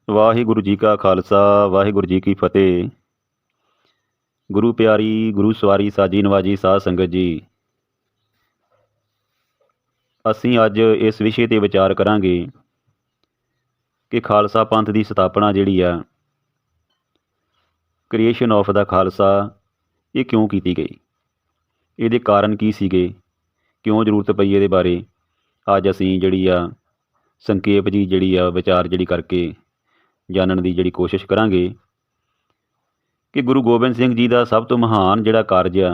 ਵਾਹਿਗੁਰੂ ਜੀ ਕਾ ਖਾਲਸਾ ਵਾਹਿਗੁਰੂ ਜੀ ਕੀ ਫਤਿਹ। ਗੁਰੂ ਪਿਆਰੀ ਗੁਰੂ ਸਵਾਰੀ ਸਾਜੀ ਨਵਾਜੀ ਸਾਧ ਸੰਗਤ ਜੀ, ਅਸੀਂ ਅੱਜ ਇਸ ਵਿਸ਼ੇ 'ਤੇ ਵਿਚਾਰ ਕਰਾਂਗੇ ਕਿ ਖਾਲਸਾ ਪੰਥ ਦੀ ਸਥਾਪਨਾ ਜਿਹੜੀ ਆ, ਕ੍ਰੀਏਸ਼ਨ ਆਫ ਦਾ ਖਾਲਸਾ, ਇਹ ਕਿਉਂ ਕੀਤੀ ਗਈ, ਇਹਦੇ ਕਾਰਨ ਕੀ ਸੀਗੇ, ਕਿਉਂ ਜ਼ਰੂਰਤ ਪਈ ਇਹਦੇ ਬਾਰੇ ਅੱਜ ਅਸੀਂ ਜਿਹੜੀ ਆ ਸੰਖੇਪ ਜੀ ਜਿਹੜੀ ਆ ਵਿਚਾਰ ਜਿਹੜੀ ਕਰਕੇ ਜਾਣਨ ਦੀ ਜਿਹੜੀ ਕੋਸ਼ਿਸ਼ ਕਰਾਂਗੇ ਕਿ ਗੁਰੂ ਗੋਬਿੰਦ ਸਿੰਘ ਜੀ ਦਾ ਸਭ ਤੋਂ ਮਹਾਨ ਜਿਹੜਾ ਕਾਰਜ ਆ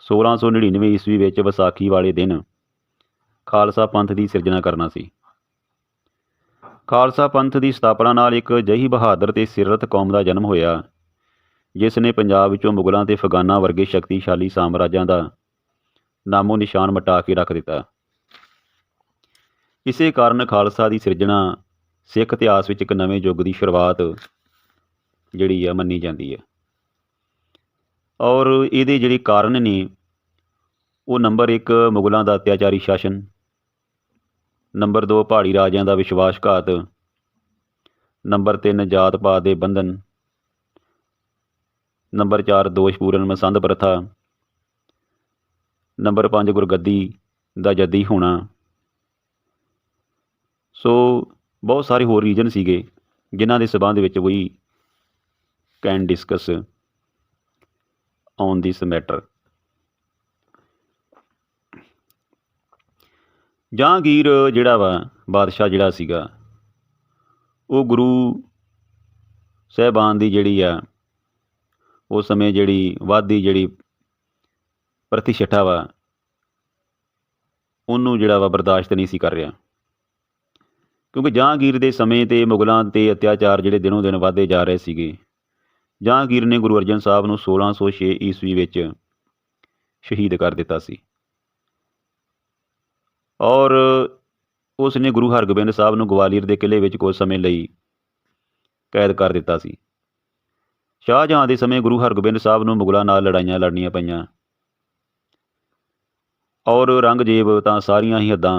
1699 ਈਸਵੀ ਵਿੱਚ ਵਿਸਾਖੀ ਵਾਲੇ ਦਿਨ ਖਾਲਸਾ ਪੰਥ ਦੀ ਸਿਰਜਣਾ ਕਰਨਾ ਸੀ। ਖਾਲਸਾ ਪੰਥ ਦੀ ਸਥਾਪਨਾ ਨਾਲ ਇੱਕ ਅਜਿਹੀ ਬਹਾਦਰ ਤੇ ਸਿਰਰਤ ਕੌਮ ਦਾ ਜਨਮ ਹੋਇਆ ਜਿਸ ਨੇ ਪੰਜਾਬ ਵਿੱਚੋਂ ਮੁਗਲਾਂ ਤੇ ਅਫਗਾਨਾਂ ਵਰਗੇ ਸ਼ਕਤੀਸ਼ਾਲੀ ਸਾਮਰਾਜਾਂ ਦਾ ਨਾਮੋ ਨਿਸ਼ਾਨ ਮਿਟਾ ਕੇ ਰੱਖ ਦਿੱਤਾ। ਇਸੇ ਕਾਰਨ ਖਾਲਸਾ ਦੀ ਸਿਰਜਣਾ ਸਿੱਖ ਇਤਿਹਾਸ ਵਿੱਚ ਇੱਕ ਨਵੇਂ ਯੁੱਗ ਦੀ ਸ਼ੁਰੂਆਤ ਜਿਹੜੀ ਆ ਮੰਨੀ ਜਾਂਦੀ ਹੈ। ਔਰ ਇਹਦੇ ਜਿਹੜੇ ਕਾਰਨ ਨੇ ਉਹ ਨੰਬਰ 1 ਮੁਗਲਾਂ ਦਾ ਅਤਿਆਚਾਰੀ ਸ਼ਾਸਨ, ਨੰਬਰ 2 ਪਹਾੜੀ ਰਾਜਿਆਂ ਦਾ ਵਿਸ਼ਵਾਸਘਾਤ, ਨੰਬਰ 3 ਜਾਤ ਪਾਤ ਦੇ ਬੰਧਨ, ਨੰਬਰ 4 ਦੋਸ਼ਪੂਰਨ ਮਸੰਦ ਪ੍ਰਥਾ, ਨੰਬਰ 5 ਗੁਰਗੱਦੀ ਦਾ ਜੱਦੀ ਹੋਣਾ। ਸੋ ਬਹੁਤ ਸਾਰੇ ਹੋਰ ਰੀਜਨ ਸੀਗੇ ਜਿਨ੍ਹਾਂ ਦੇ ਸਬੰਧ ਵਿੱਚ we can discuss on this matter. Jahangir ਜਿਹੜਾ ਵਾ ਬਾਦਸ਼ਾਹ ਜਿਹੜਾ ਸੀਗਾ, ਉਹ ਗੁਰੂ ਸਾਹਿਬਾਨ ਦੀ ਜਿਹੜੀ ਆ ਉਸ ਸਮੇਂ ਜਿਹੜੀ ਵੱਧਦੀ ਜਿਹੜੀ ਪ੍ਰਤੀਸ਼ਠਾ ਵਾ ਉਹਨੂੰ ਜਿਹੜਾ ਵਾ ਬਰਦਾਸ਼ਤ ਨਹੀਂ ਸੀ ਕਰ ਰਿਹਾ, ਕਿਉਂਕਿ ਜਹਾਂਗੀਰ ਦੇ ਸਮੇਂ 'ਤੇ ਮੁਗਲਾਂ 'ਤੇ ਅਤਿਆਚਾਰ ਜਿਹੜੇ ਦਿਨੋਂ ਦਿਨ ਵੱਧਦੇ ਜਾ ਰਹੇ ਸੀਗੇ। ਜਹਾਂਗੀਰ ਨੇ ਗੁਰੂ ਅਰਜਨ ਸਾਹਿਬ ਨੂੰ 1606 ਈਸਵੀ ਵਿੱਚ ਸ਼ਹੀਦ ਕਰ ਦਿੱਤਾ ਸੀ ਔਰ ਉਸ ਨੇ ਗੁਰੂ ਹਰਗੋਬਿੰਦ ਸਾਹਿਬ ਨੂੰ ਗਵਾਲੀਅਰ ਦੇ ਕਿਲ੍ਹੇ ਵਿੱਚ ਕੁਝ ਸਮੇਂ ਲਈ ਕੈਦ ਕਰ ਦਿੱਤਾ ਸੀ। ਸ਼ਾਹਜਹਾਂ ਦੇ ਸਮੇਂ ਗੁਰੂ ਹਰਗੋਬਿੰਦ ਸਾਹਿਬ ਨੂੰ ਮੁਗਲਾਂ ਨਾਲ ਲੜਾਈਆਂ ਲੜਨੀਆਂ ਪਈਆਂ ਔਰ ਔਰੰਗਜ਼ੇਬ ਤਾਂ ਸਾਰੀਆਂ ਹੀ ਹੱਦਾਂ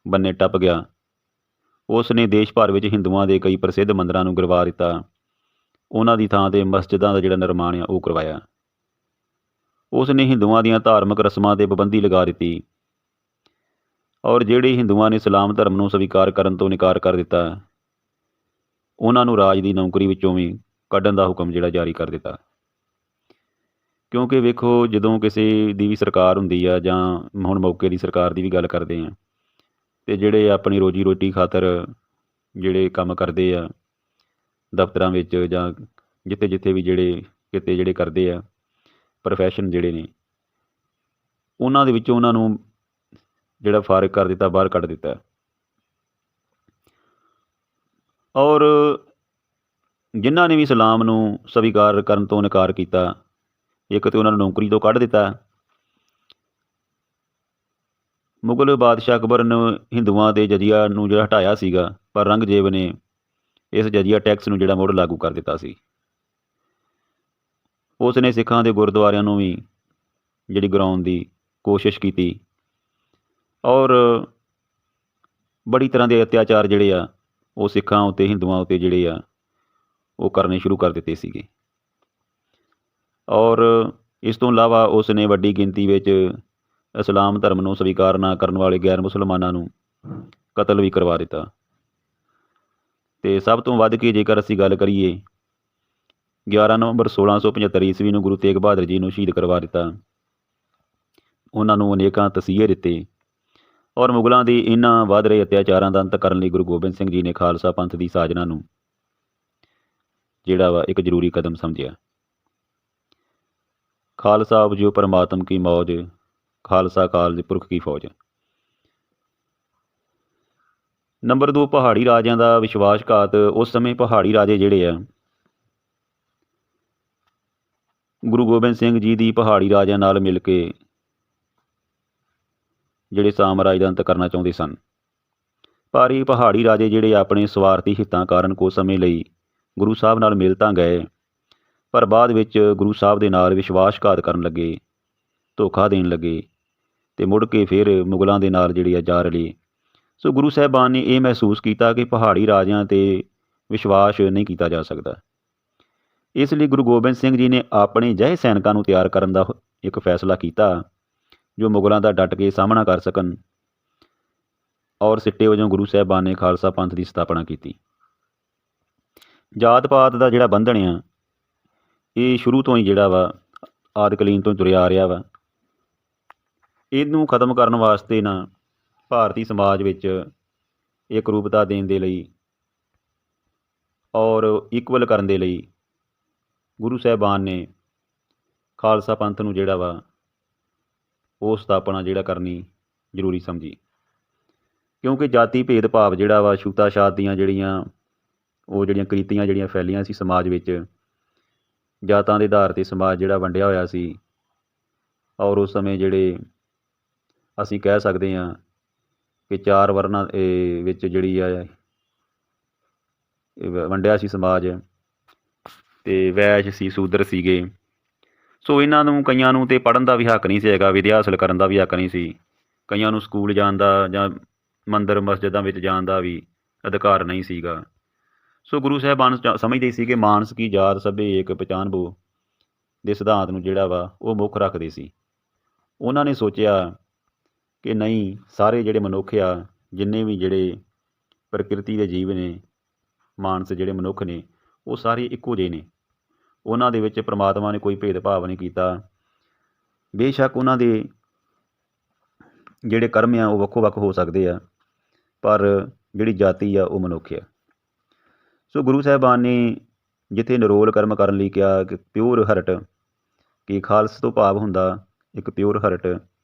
ਬੰਨੇ ਟੱਪ ਗਿਆ। ਉਸ ਨੇ ਦੇਸ਼ ਭਰ ਵਿੱਚ ਹਿੰਦੂਆਂ ਦੇ ਕਈ ਪ੍ਰਸਿੱਧ ਮੰਦਰਾਂ ਨੂੰ ਗਿਰਵਾ ਦਿੱਤਾ, ਉਹਨਾਂ ਦੀ ਥਾਂ 'ਤੇ ਮਸਜਿਦਾਂ ਦਾ ਜਿਹੜਾ ਨਿਰਮਾਣ ਆ ਉਹ ਕਰਵਾਇਆ। ਉਸ ਨੇ ਹਿੰਦੂਆਂ ਦੀਆਂ ਧਾਰਮਿਕ ਰਸਮਾਂ 'ਤੇ ਪਾਬੰਦੀ ਲਗਾ ਦਿੱਤੀ ਔਰ ਜਿਹੜੇ ਹਿੰਦੂਆਂ ਨੇ ਇਸਲਾਮ ਧਰਮ ਨੂੰ ਸਵੀਕਾਰ ਕਰਨ ਤੋਂ ਇਨਕਾਰ ਕਰ ਦਿੱਤਾ, ਉਹਨਾਂ ਨੂੰ ਰਾਜ ਦੀ ਨੌਕਰੀ ਵਿੱਚੋਂ ਵੀ ਕੱਢਣ ਦਾ ਹੁਕਮ ਜਿਹੜਾ ਜਾਰੀ ਕਰ ਦਿੱਤਾ। ਕਿਉਂਕਿ ਵੇਖੋ, ਜਦੋਂ ਕਿਸੇ ਦੀ ਵੀ ਸਰਕਾਰ ਹੁੰਦੀ ਆ, ਜਾਂ ਹੁਣ ਮੌਕੇ ਦੀ ਸਰਕਾਰ ਦੀ ਵੀ ਗੱਲ ਕਰਦੇ ਹਾਂ, ਅਤੇ ਜਿਹੜੇ ਆਪਣੀ ਰੋਜੀ ਰੋਟੀ ਖਾਤਰ ਜਿਹੜੇ ਕੰਮ ਕਰਦੇ ਆ ਦਫ਼ਤਰਾਂ ਵਿੱਚ ਜਾਂ ਜਿੱਥੇ ਜਿੱਥੇ ਵੀ ਜਿਹੜੇ ਕਿਤੇ ਜਿਹੜੇ ਕਰਦੇ ਆ ਪ੍ਰੋਫੈਸ਼ਨ ਜਿਹੜੇ ਨੇ, ਉਹਨਾਂ ਦੇ ਵਿੱਚੋਂ ਉਹਨਾਂ ਨੂੰ ਜਿਹੜਾ ਫਾਰਗ ਕਰ ਦਿੱਤਾ, ਬਾਹਰ ਕੱਢ ਦਿੱਤਾ। ਔਰ ਜਿਨ੍ਹਾਂ ਨੇ ਵੀ ਇਸਲਾਮ ਨੂੰ ਸਵੀਕਾਰ ਕਰਨ ਤੋਂ ਇਨਕਾਰ ਕੀਤਾ, ਇੱਕ ਤਾਂ ਉਹਨਾਂ ਨੂੰ ਨੌਕਰੀ ਤੋਂ ਕੱਢ ਦਿੱਤਾ। ਮੁਗਲ ਬਾਦਸ਼ਾਹ ਅਕਬਰ ਨੇ ਹਿੰਦੂਆਂ ਦੇ ਜਜ਼ੀਆ ਨੂੰ ਜਿਹੜਾ ਹਟਾਇਆ ਸੀਗਾ, ਪਰ ਔਰੰਗਜ਼ੇਬ ਨੇ ਇਸ ਜਜ਼ੀਆ ਟੈਕਸ ਨੂੰ ਜਿਹੜਾ ਮੁੜ ਲਾਗੂ ਕਰ ਦਿੱਤਾ ਸੀ। ਉਸ ਨੇ ਸਿੱਖਾਂ ਦੇ ਗੁਰਦੁਆਰਿਆਂ ਨੂੰ ਵੀ ਜਿਹੜੀ ਗਿਰਾਉਣ ਦੀ ਕੋਸ਼ਿਸ਼ ਕੀਤੀ ਔਰ ਬੜੀ ਤਰ੍ਹਾਂ ਦੇ ਅਤਿਆਚਾਰ ਜਿਹੜੇ ਆ ਉਹ ਸਿੱਖਾਂ ਉੱਤੇ, ਹਿੰਦੂਆਂ ਉੱਤੇ ਜਿਹੜੇ ਆ ਉਹ ਕਰਨੇ ਸ਼ੁਰੂ ਕਰ ਦਿੱਤੇ ਸੀਗੇ। ਔਰ ਇਸ ਤੋਂ ਇਲਾਵਾ ਉਸ ਨੇ ਵੱਡੀ ਗਿਣਤੀ ਵਿੱਚ ਇਸਲਾਮ ਧਰਮ ਨੂੰ ਸਵੀਕਾਰ ਨਾ ਕਰਨ ਵਾਲੇ ਗੈਰ ਮੁਸਲਮਾਨਾਂ ਨੂੰ ਕਤਲ ਵੀ ਕਰਵਾ ਦਿੱਤਾ। ਅਤੇ ਸਭ ਤੋਂ ਵੱਧ ਕੇ ਜੇਕਰ ਅਸੀਂ ਗੱਲ ਕਰੀਏ, 11 ਨਵੰਬਰ 1675 ਈਸਵੀ ਨੂੰ ਗੁਰੂ ਤੇਗ ਬਹਾਦਰ ਜੀ ਨੂੰ ਸ਼ਹੀਦ ਕਰਵਾ ਦਿੱਤਾ। ਉਹਨਾਂ ਨੂੰ ਅਨੇਕਾਂ ਤਸੀਹੇ ਦਿੱਤੇ ਔਰ ਮੁਗਲਾਂ ਦੇ ਇਹਨਾਂ ਵੱਧ ਰਹੇ ਅਤਿਆਚਾਰਾਂ ਦਾ ਅੰਤ ਕਰਨ ਲਈ ਗੁਰੂ ਗੋਬਿੰਦ ਸਿੰਘ ਜੀ ਨੇ ਖਾਲਸਾ ਪੰਥ ਦੀ ਸਾਜਨਾ ਨੂੰ ਜਿਹੜਾ ਵਾ ਇੱਕ ਜ਼ਰੂਰੀ ਕਦਮ ਸਮਝਿਆ। ਖਾਲਸਾ ਉਪਜਿਓ ਪਰਮਾਤਮ ਕੀ ਮੌਜ, ਖਾਲਸਾ ਕਾਲਜ ਪੁਰਖ ਕੀ ਫੌਜ। ਨੰਬਰ 2 ਪਹਾੜੀ ਰਾਜਿਆਂ ਦਾ ਵਿਸ਼ਵਾਸਘਾਤ। ਉਸ ਸਮੇਂ ਪਹਾੜੀ ਰਾਜੇ ਜਿਹੜੇ ਆ ਗੁਰੂ ਗੋਬਿੰਦ ਸਿੰਘ ਜੀ ਦੀ ਪਹਾੜੀ ਰਾਜਿਆਂ ਨਾਲ ਮਿਲ ਕੇ ਜਿਹੜੇ ਸਾਮਰਾਜ ਦਾ ਅੰਤ ਕਰਨਾ ਚਾਹੁੰਦੇ ਸਨ, ਪਰ ਇਹ ਪਹਾੜੀ ਰਾਜੇ ਜਿਹੜੇ ਆਪਣੇ ਸਵਾਰਥੀ ਹਿੱਤਾਂ ਕਾਰਨ ਕੁਝ ਸਮੇਂ ਲਈ ਗੁਰੂ ਸਾਹਿਬ ਨਾਲ ਮਿਲ ਤਾਂ ਗਏ, ਪਰ ਬਾਅਦ ਵਿੱਚ ਗੁਰੂ ਸਾਹਿਬ ਦੇ ਨਾਲ ਵਿਸ਼ਵਾਸਘਾਤ ਕਰਨ ਲੱਗੇ, ਧੋਖਾ ਦੇਣ ਲੱਗੇ ਅਤੇ ਮੁੜ ਕੇ ਫਿਰ ਮੁਗਲਾਂ ਦੇ ਨਾਲ ਜਿਹੜੀ ਆ ਜਾ ਰਲੇ। ਸੋ ਗੁਰੂ ਸਾਹਿਬਾਨ ਨੇ ਇਹ ਮਹਿਸੂਸ ਕੀਤਾ ਕਿ ਪਹਾੜੀ ਰਾਜਿਆਂ 'ਤੇ ਵਿਸ਼ਵਾਸ ਨਹੀਂ ਕੀਤਾ ਜਾ ਸਕਦਾ। ਇਸ ਲਈ ਗੁਰੂ ਗੋਬਿੰਦ ਸਿੰਘ ਜੀ ਨੇ ਆਪਣੇ ਜਿਹੇ ਸੈਨਿਕਾਂ ਨੂੰ ਤਿਆਰ ਕਰਨ ਦਾ ਇੱਕ ਫੈਸਲਾ ਕੀਤਾ ਜੋ ਮੁਗਲਾਂ ਦਾ ਡਟ ਕੇ ਸਾਹਮਣਾ ਕਰ ਸਕਣ, ਔਰ ਸਿੱਟੇ ਵਜੋਂ ਗੁਰੂ ਸਾਹਿਬਾਨ ਨੇ ਖਾਲਸਾ ਪੰਥ ਦੀ ਸਥਾਪਨਾ ਕੀਤੀ। ਜਾਤ ਪਾਤ ਦਾ ਜਿਹੜਾ ਬੰਧਨ ਆ, ਇਹ ਸ਼ੁਰੂ ਤੋਂ ਹੀ ਜਿਹੜਾ ਵਾ ਆਦਿਕਾਲੀਨ ਤੋਂ ਤੁਰਿਆ ਆ ਰਿਹਾ ਵਾ। ਇਹਨੂੰ ਖਤਮ ਕਰਨ ਵਾਸਤੇ ਨਾ ਭਾਰਤੀ ਸਮਾਜ ਵਿੱਚ ਇੱਕ ਰੂਪਤਾ ਦੇਣ ਦੇ ਲਈ ਔਰ ਇਕੁਅਲ ਕਰਨ ਦੇ ਲਈ ਗੁਰੂ ਸਾਹਿਬਾਨ ਨੇ ਖਾਲਸਾ ਪੰਥ ਨੂੰ ਜਿਹੜਾ ਵਾ ਉਹ ਸਥਾਪਨਾ ਜਿਹੜਾ ਕਰਨੀ ਜ਼ਰੂਰੀ ਸਮਝੀ, ਕਿਉਂਕਿ ਜਾਤੀ ਭੇਦਭਾਵ ਜਿਹੜਾ ਵਾ, ਛੂਤਾਛਾਤ ਦੀਆਂ ਜਿਹੜੀਆਂ ਕ੍ਰੀਤੀਆਂ ਜਿਹੜੀਆਂ ਫੈਲੀਆਂ ਸੀ ਸਮਾਜ ਵਿੱਚ, ਜਾਤਾਂ ਦੇ ਆਧਾਰ 'ਤੇ ਸਮਾਜ ਜਿਹੜਾ ਵੰਡਿਆ ਹੋਇਆ ਸੀ। ਔਰ ਉਸ ਸਮੇਂ ਜਿਹੜੇ ਅਸੀਂ ਕਹਿ ਸਕਦੇ ਹਾਂ ਕਿ 4 ਵਰਨਾਂ ਵਿੱਚ ਜਿਹੜੀ ਆ ਵੰਡਿਆ ਸੀ ਸਮਾਜ, ਅਤੇ ਵੈਸ਼ ਸੀ, ਸ਼ੂਦਰ ਸੀਗੇ। ਸੋ ਇਹਨਾਂ ਨੂੰ ਕਈਆਂ ਨੂੰ ਤਾਂ ਪੜ੍ਹਨ ਦਾ ਵੀ ਹੱਕ ਨਹੀਂ ਸੀ ਹੈਗਾ, ਵਿਦਿਆ ਹਾਸਲ ਕਰਨ ਦਾ ਵੀ ਹੱਕ ਨਹੀਂ ਸੀ। ਕਈਆਂ ਨੂੰ ਸਕੂਲ ਜਾਣ ਦਾ ਜਾਂ ਮੰਦਰ ਮਸਜਿਦਾਂ ਵਿੱਚ ਜਾਣ ਦਾ ਵੀ ਅਧਿਕਾਰ ਨਹੀਂ ਸੀਗਾ। ਸੋ ਗੁਰੂ ਸਾਹਿਬਾਨ ਸਮਝਦੇ ਸੀ ਕਿ ਮਾਨਸ ਕੀ ਜਾਤ ਸਭੇ ਏਕ ਪਛਾਣ ਬੋ ਦੇ ਸਿਧਾਂਤ ਨੂੰ ਜਿਹੜਾ ਵਾ ਉਹ ਮੁੱਖ ਰੱਖਦੇ ਸੀ। ਉਹਨਾਂ ਨੇ ਸੋਚਿਆ ਕਿ ਨਹੀਂ, ਸਾਰੇ ਜਿਹੜੇ ਮਨੁੱਖ ਆ, ਜਿੰਨੇ ਵੀ ਜਿਹੜੇ ਪ੍ਰਕਿਰਤੀ ਦੇ ਜੀਵ ਨੇ, ਮਾਨਸ ਜਿਹੜੇ ਮਨੁੱਖ ਨੇ, ਉਹ ਸਾਰੇ ਇੱਕੋ ਜਿਹੇ ਨੇ। ਉਹਨਾਂ ਦੇ ਵਿੱਚ ਪ੍ਰਮਾਤਮਾ ਨੇ ਕੋਈ ਭੇਦਭਾਵ ਨਹੀਂ ਕੀਤਾ। ਬੇਸ਼ੱਕ ਉਹਨਾਂ ਦੇ ਜਿਹੜੇ ਕਰਮ ਆ ਉਹ ਵੱਖੋ ਵੱਖ ਹੋ ਸਕਦੇ ਆ, ਪਰ ਜਿਹੜੀ ਜਾਤੀ ਆ ਉਹ ਮਨੁੱਖ ਆ। ਸੋ ਗੁਰੂ ਸਾਹਿਬਾਨ ਨੇ ਜਿੱਥੇ ਨਿਰੋਲ ਕਰਮ ਕਰਨ ਲਈ ਕਿਹਾ ਕਿ ਪਿਓਰ ਹਰਟ, ਕਿ ਖਾਲਸ ਤੋਂ ਭਾਵ ਹੁੰਦਾ ਇੱਕ ਪਿਓਰ ਹਰਟ,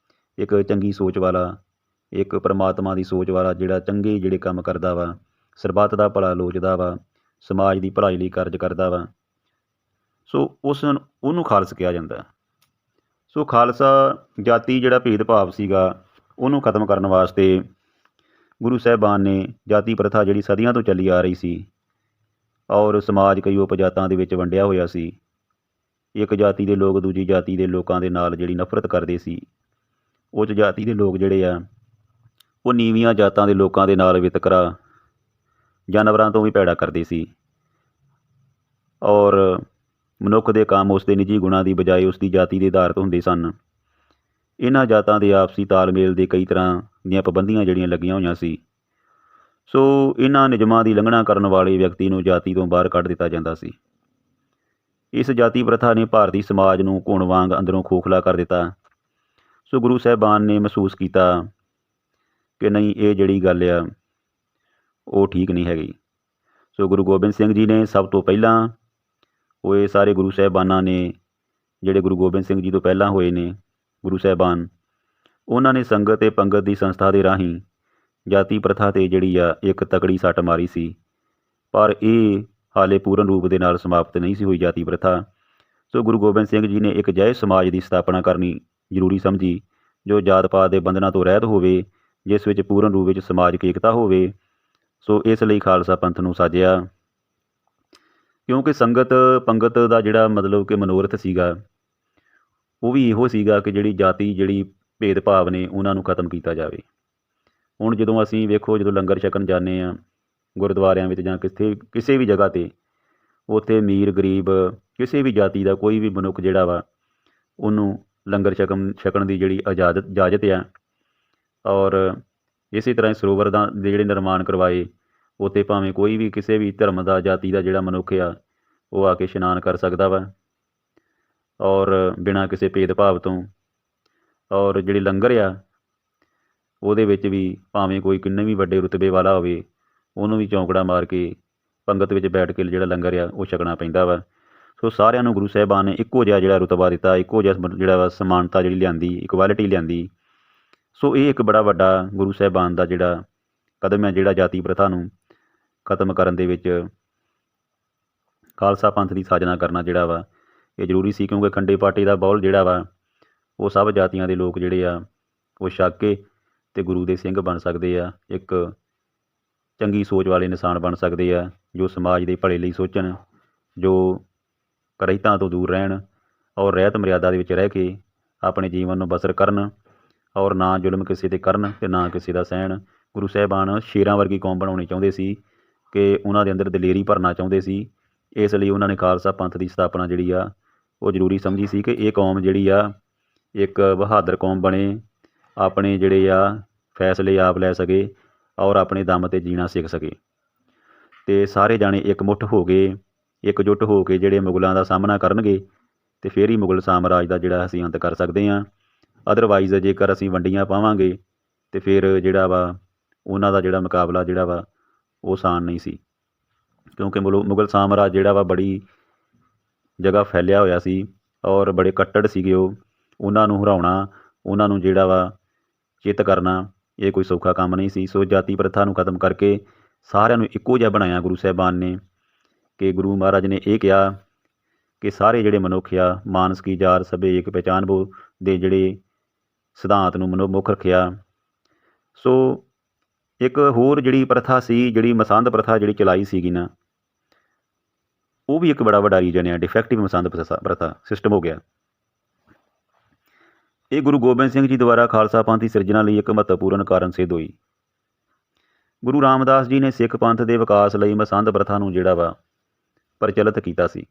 ਇੱਕ ਚੰਗੀ ਸੋਚ ਵਾਲਾ, ਇੱਕ ਪ੍ਰਮਾਤਮਾ ਦੀ ਸੋਚ ਵਾਲਾ, ਜਿਹੜਾ ਚੰਗੇ ਜਿਹੜੇ ਕੰਮ ਕਰਦਾ ਵਾ, ਸਰਬੱਤ ਦਾ ਭਲਾ ਲੋਚਦਾ ਵਾ, ਸਮਾਜ ਦੀ ਭਲਾਈ ਲਈ ਕਾਰਜ ਕਰਦਾ ਵਾ। ਸੋ ਉਹਨੂੰ ਖਾਲਸ ਕਿਹਾ ਜਾਂਦਾ। ਸੋ ਖਾਲਸਾ ਜਾਤੀ ਜਿਹੜਾ ਭੇਦਭਾਵ ਸੀਗਾ ਉਹਨੂੰ ਖਤਮ ਕਰਨ ਵਾਸਤੇ ਗੁਰੂ ਸਾਹਿਬਾਨ ਨੇ ਜਾਤੀ ਪ੍ਰਥਾ ਜਿਹੜੀ ਸਦੀਆਂ ਤੋਂ ਚੱਲੀ ਆ ਰਹੀ ਸੀ, ਔਰ ਸਮਾਜ ਕਈ ਉਪਜਾਤਾਂ ਦੇ ਵਿੱਚ ਵੰਡਿਆ ਹੋਇਆ ਸੀ। ਇੱਕ ਜਾਤੀ ਦੇ ਲੋਕ ਦੂਜੀ ਜਾਤੀ ਦੇ ਲੋਕਾਂ ਦੇ ਨਾਲ ਜਿਹੜੀ ਨਫ਼ਰਤ ਕਰਦੇ ਸੀ। ਉੱਚ ਜਾਤੀ ਦੇ ਲੋਕ ਜਿਹੜੇ ਆ ਉਹ ਨੀਵੀਆਂ ਜਾਤਾਂ ਦੇ ਲੋਕਾਂ ਦੇ ਨਾਲ ਵਿਤਕਰਾ, ਜਾਨਵਰਾਂ ਤੋਂ ਵੀ ਭੈੜਾ ਕਰਦੇ ਸੀ। ਔਰ ਮਨੁੱਖ ਦੇ ਕੰਮ ਉਸ ਦੇ ਨਿੱਜੀ ਗੁਣਾਂ ਦੀ ਬਜਾਏ ਉਸ ਦੀ ਜਾਤੀ ਦੇ ਆਧਾਰਿਤ ਹੁੰਦੇ ਸਨ। ਇਹਨਾਂ ਜਾਤਾਂ ਦੇ ਆਪਸੀ ਤਾਲਮੇਲ ਦੇ ਕਈ ਤਰ੍ਹਾਂ ਦੀਆਂ ਪਾਬੰਦੀਆਂ ਜਿਹੜੀਆਂ ਲੱਗੀਆਂ ਹੋਈਆਂ ਸੀ। ਸੋ ਇਹਨਾਂ ਨਿਯਮਾਂ ਦੀ ਉਲੰਘਣਾ ਕਰਨ ਵਾਲੇ ਵਿਅਕਤੀ ਨੂੰ ਜਾਤੀ ਤੋਂ ਬਾਹਰ ਕੱਢ ਦਿੱਤਾ ਜਾਂਦਾ ਸੀ। ਇਸ ਜਾਤੀ ਪ੍ਰਥਾ ਨੇ ਭਾਰਤੀ ਸਮਾਜ ਨੂੰ ਘੁਣ ਵਾਂਗ ਅੰਦਰੋਂ ਖੋਖਲਾ ਕਰ ਦਿੱਤਾ। ਸੋ ਗੁਰੂ ਸਾਹਿਬਾਨ ਨੇ ਮਹਿਸੂਸ ਕੀਤਾ ਕਿ ਨਹੀਂ, ਇਹ ਜਿਹੜੀ ਗੱਲ ਆ ਉਹ ਠੀਕ ਨਹੀਂ ਹੈਗੀ। ਸੋ ਗੁਰੂ ਗੋਬਿੰਦ ਸਿੰਘ ਜੀ ਨੇ ਸਭ ਤੋਂ ਪਹਿਲਾਂ, ਉਹ ਇਹ ਸਾਰੇ ਗੁਰੂ ਸਾਹਿਬਾਨਾਂ ਨੇ ਜਿਹੜੇ ਗੁਰੂ ਗੋਬਿੰਦ ਸਿੰਘ ਜੀ ਤੋਂ ਪਹਿਲਾਂ ਹੋਏ ਨੇ ਗੁਰੂ ਸਾਹਿਬਾਨ, ਉਹਨਾਂ ਨੇ ਸੰਗਤ ਤੇ ਪੰਗਤ ਦੀ ਸੰਸਥਾ ਦੇ ਰਾਹੀਂ ਜਾਤੀ ਪ੍ਰਥਾ 'ਤੇ ਜਿਹੜੀ ਆ ਇੱਕ ਤਕੜੀ ਸੱਟ ਮਾਰੀ ਸੀ। ਪਰ ਇਹ ਹਾਲੇ ਪੂਰਨ ਰੂਪ ਦੇ ਨਾਲ ਸਮਾਪਤ ਨਹੀਂ ਸੀ ਹੋਈ ਜਾਤੀ ਪ੍ਰਥਾ। ਸੋ ਗੁਰੂ ਗੋਬਿੰਦ ਸਿੰਘ ਜੀ ਨੇ ਇੱਕ ਅਜਿਹੇ ਸਮਾਜ ਦੀ ਸਥਾਪਨਾ ਕਰਨੀ ਜ਼ਰੂਰੀ ਸਮਝੀ ਜੋ ਜਾਤ ਪਾਤ ਦੇ ਬੰਧਨਾਂ ਤੋਂ ਰਹਿਤ ਹੋਵੇ, ਜਿਸ ਵਿੱਚ ਪੂਰਨ ਰੂਪ ਵਿੱਚ ਸਮਾਜਿਕ ਏਕਤਾ ਹੋਵੇ। ਸੋ ਇਸ ਲਈ ਖਾਲਸਾ ਪੰਥ ਨੂੰ ਸਾਜਿਆ, ਕਿਉਂਕਿ ਸੰਗਤ ਪੰਗਤ ਦਾ ਜਿਹੜਾ ਮਤਲਬ ਕਿ ਮਨੋਰਥ ਸੀਗਾ ਉਹ ਵੀ ਇਹੋ ਸੀਗਾ ਕਿ ਜਿਹੜੀ ਜਾਤੀ ਜਿਹੜੀ ਭੇਦਭਾਵ ਨੇ ਉਹਨਾਂ ਨੂੰ ਖਤਮ ਕੀਤਾ ਜਾਵੇ। ਹੁਣ ਜਦੋਂ ਅਸੀਂ ਵੇਖੋ, ਜਦੋਂ ਲੰਗਰ ਛਕਣ ਜਾਂਦੇ ਹਾਂ ਗੁਰਦੁਆਰਿਆਂ ਵਿੱਚ ਜਾਂ ਕਿਸੇ ਵੀ ਜਗ੍ਹਾ 'ਤੇ, ਉੱਥੇ ਅਮੀਰ ਗਰੀਬ ਕਿਸੇ ਵੀ ਜਾਤੀ ਦਾ ਕੋਈ ਵੀ ਮਨੁੱਖ ਜਿਹੜਾ ਵਾ ਉਹਨੂੰ ਲੰਗਰ ਛਕਣ ਦੀ ਜਿਹੜੀ ਇਜਾਜ਼ਤ ਆ। ਔਰ ਇਸੇ ਤਰ੍ਹਾਂ ਸਰੋਵਰ ਦੇ ਜਿਹੜੇ ਨਿਰਮਾਣ ਕਰਵਾਏ, ਉੱਥੇ ਭਾਵੇਂ ਕੋਈ ਵੀ ਕਿਸੇ ਵੀ ਧਰਮ ਦਾ ਜਾਤੀ ਦਾ ਜਿਹੜਾ ਮਨੁੱਖ ਆ ਉਹ ਆ ਕੇ ਇਸ਼ਨਾਨ ਕਰ ਸਕਦਾ ਵਾ, ਔਰ ਬਿਨਾਂ ਕਿਸੇ ਭੇਦਭਾਵ ਤੋਂ। ਔਰ ਜਿਹੜੇ ਲੰਗਰ ਆ ਉਹਦੇ ਵਿੱਚ ਵੀ ਭਾਵੇਂ ਕੋਈ ਕਿੰਨੇ ਵੀ ਵੱਡੇ ਰੁਤਬੇ ਵਾਲਾ ਹੋਵੇ, ਉਹਨੂੰ ਵੀ ਚੌਂਕੜਾ ਮਾਰ ਕੇ ਪੰਗਤ ਵਿੱਚ ਬੈਠ ਕੇ ਜਿਹੜਾ ਲੰਗਰ ਆ ਉਹ ਛਕਣਾ ਪੈਂਦਾ ਵਾ। ਸੋ ਸਾਰਿਆਂ ਨੂੰ ਗੁਰੂ ਸਾਹਿਬਾਨ ਨੇ ਇੱਕੋ ਜਿਹਾ ਜਿਹੜਾ ਰੁਤਬਾ ਦਿੱਤਾ, ਇੱਕੋ ਜਿਹਾ ਜਿਹੜਾ ਵਾ ਸਮਾਨਤਾ ਜਿਹੜੀ ਲਿਆਂਦੀ, ਇਕੁਐਲਿਟੀ ਲਿਆਂਦੀ। ਸੋ ਇਹ ਇੱਕ ਬੜਾ ਵੱਡਾ ਗੁਰੂ ਸਾਹਿਬਾਨ ਦਾ ਜਿਹੜਾ ਕਦਮ ਹੈ, ਜਿਹੜਾ ਜਾਤੀ ਪ੍ਰਥਾ ਨੂੰ ਖਤਮ ਕਰਨ ਦੇ ਵਿੱਚ ਖਾਲਸਾ ਪੰਥ ਦੀ ਸਾਜਨਾ ਕਰਨਾ ਜਿਹੜਾ ਵਾ ਇਹ ਜ਼ਰੂਰੀ ਸੀ। ਕਿਉਂਕਿ ਖੰਡੇ ਪਾਟੇ ਦਾ ਬੌਲ ਜਿਹੜਾ ਵਾ ਉਹ ਸਭ ਜਾਤੀਆਂ ਦੇ ਲੋਕ ਜਿਹੜੇ ਆ ਉਹ ਛਕ ਕੇ ਅਤੇ ਗੁਰੂ ਦੇ ਸਿੰਘ ਬਣ ਸਕਦੇ ਆ, ਇੱਕ ਚੰਗੀ ਸੋਚ ਵਾਲੇ ਇਨਸਾਨ ਬਣ ਸਕਦੇ ਆ, ਜੋ ਸਮਾਜ ਦੇ ਭਲੇ ਲਈ ਸੋਚਣ, ਜੋ ਕੁਰੀਤਾਂ ਤੋਂ ਦੂਰ ਰਹਿਣ, ਔਰ ਰਹਿਤ ਮਰਿਆਦਾ ਦੇ ਵਿੱਚ ਰਹਿ ਕੇ ਆਪਣੇ ਜੀਵਨ ਨੂੰ ਬਸਰ ਕਰਨ, ਔਰ ਨਾ ਜ਼ੁਲਮ ਕਿਸੇ 'ਤੇ ਕਰਨ ਅਤੇ ਨਾ ਕਿਸੇ ਦਾ ਸਹਿਣ। ਗੁਰੂ ਸਾਹਿਬਾਨ ਸ਼ੇਰਾਂ ਵਰਗੀ ਕੌਮ ਬਣਾਉਣੀ ਚਾਹੁੰਦੇ ਸੀ, ਕਿ ਉਹਨਾਂ ਦੇ ਅੰਦਰ ਦਲੇਰੀ ਭਰਨਾ ਚਾਹੁੰਦੇ ਸੀ। ਇਸ ਲਈ ਉਹਨਾਂ ਨੇ ਖਾਲਸਾ ਪੰਥ ਦੀ ਸਥਾਪਨਾ ਜਿਹੜੀ ਆ ਉਹ ਜ਼ਰੂਰੀ ਸਮਝੀ ਸੀ ਕਿ ਇਹ ਕੌਮ ਜਿਹੜੀ ਆ ਇੱਕ ਬਹਾਦਰ ਕੌਮ ਬਣੇ, ਆਪਣੇ ਜਿਹੜੇ ਆ ਫੈਸਲੇ ਆਪ ਲੈ ਸਕੇ ਔਰ ਆਪਣੇ ਦਮ 'ਤੇ ਜੀਣਾ ਸਿੱਖ ਸਕੇ। ਅਤੇ ਸਾਰੇ ਜਾਣੇ ਇਕਮੁੱਠ ਹੋ ਕੇ, ਇਕਜੁੱਟ ਹੋ ਕੇ ਜਿਹੜੇ ਮੁਗਲਾਂ ਦਾ ਸਾਹਮਣਾ ਕਰਨਗੇ ਅਤੇ ਫਿਰ ਹੀ ਮੁਗਲ ਸਾਮਰਾਜ ਦਾ ਜਿਹੜਾ ਅਸੀਂ ਅੰਤ ਕਰ ਸਕਦੇ ਹਾਂ। ਅਦਰਵਾਈਜ਼ ਜੇਕਰ ਅਸੀਂ ਵੰਡੀਆਂ ਪਾਵਾਂਗੇ ਅਤੇ ਫਿਰ ਜਿਹੜਾ ਵਾ ਉਹਨਾਂ ਦਾ ਜਿਹੜਾ ਮੁਕਾਬਲਾ ਜਿਹੜਾ ਵਾ ਉਹ ਆਸਾਨ ਨਹੀਂ ਸੀ, ਕਿਉਂਕਿ ਮੁਗਲ ਸਾਮਰਾਜ ਜਿਹੜਾ ਵਾ ਬੜੀ ਜਗ੍ਹਾ ਫੈਲਿਆ ਹੋਇਆ ਸੀ ਔਰ ਬੜੇ ਕੱਟੜ ਸੀਗੇ ਉਹ। ਉਹਨਾਂ ਨੂੰ ਹਰਾਉਣਾ, ਉਹਨਾਂ ਨੂੰ ਜਿਹੜਾ ਵਾ ਚਿੱਤ ਕਰਨਾ, ਇਹ ਕੋਈ ਸੌਖਾ ਕੰਮ ਨਹੀਂ ਸੀ। ਸੋ ਜਾਤੀ ਪ੍ਰਥਾ ਨੂੰ ਖਤਮ ਕਰਕੇ ਸਾਰਿਆਂ ਨੂੰ ਇੱਕੋ ਜਿਹਾ ਬਣਾਇਆ ਗੁਰੂ ਸਾਹਿਬਾਨ ਨੇ, ਕਿ ਗੁਰੂ ਮਹਾਰਾਜ ਨੇ ਇਹ ਕਿਹਾ ਕਿ ਸਾਰੇ ਜਿਹੜੇ ਮਨੁੱਖ ਆ ਮਾਨਸ ਕੀ ਜਾਰ ਸਭੇ ਇੱਕ ਪਹਿਚਾਨ ਬੋ ਦੇ ਜਿਹੜੇ ਸਿਧਾਂਤ ਨੂੰ ਮੁੱਖ ਰੱਖਿਆ। ਸੋ ਇੱਕ ਹੋਰ ਜਿਹੜੀ ਪ੍ਰਥਾ ਸੀ, ਜਿਹੜੀ ਮਸੰਦ ਪ੍ਰਥਾ ਜਿਹੜੀ ਚਲਾਈ ਸੀਗੀ ਨਾ, ਉਹ ਵੀ ਇੱਕ ਬੜਾ ਵੱਡਾ ਰੀਜਨ ਆ। ਡਿਫੈਕਟਿਵ ਮਸੰਦ ਪ੍ਰਥਾ ਸਿਸਟਮ ਹੋ ਗਿਆ। ਇਹ ਗੁਰੂ ਗੋਬਿੰਦ ਸਿੰਘ ਜੀ ਦੁਆਰਾ ਖਾਲਸਾ ਪੰਥ ਦੀ ਸਿਰਜਣਾ ਲਈ ਇੱਕ ਮਹੱਤਵਪੂਰਨ ਕਾਰਨ ਸਿੱਧ ਹੋਈ। ਗੁਰੂ ਰਾਮਦਾਸ ਜੀ ਨੇ ਸਿੱਖ ਪੰਥ ਦੇ ਵਿਕਾਸ ਲਈ ਮਸੰਦ ਪ੍ਰਥਾ ਨੂੰ ਜਿਹੜਾ ਵਾ ਪ੍ਰਚਲਿਤ ਕੀਤਾ ਸੀ।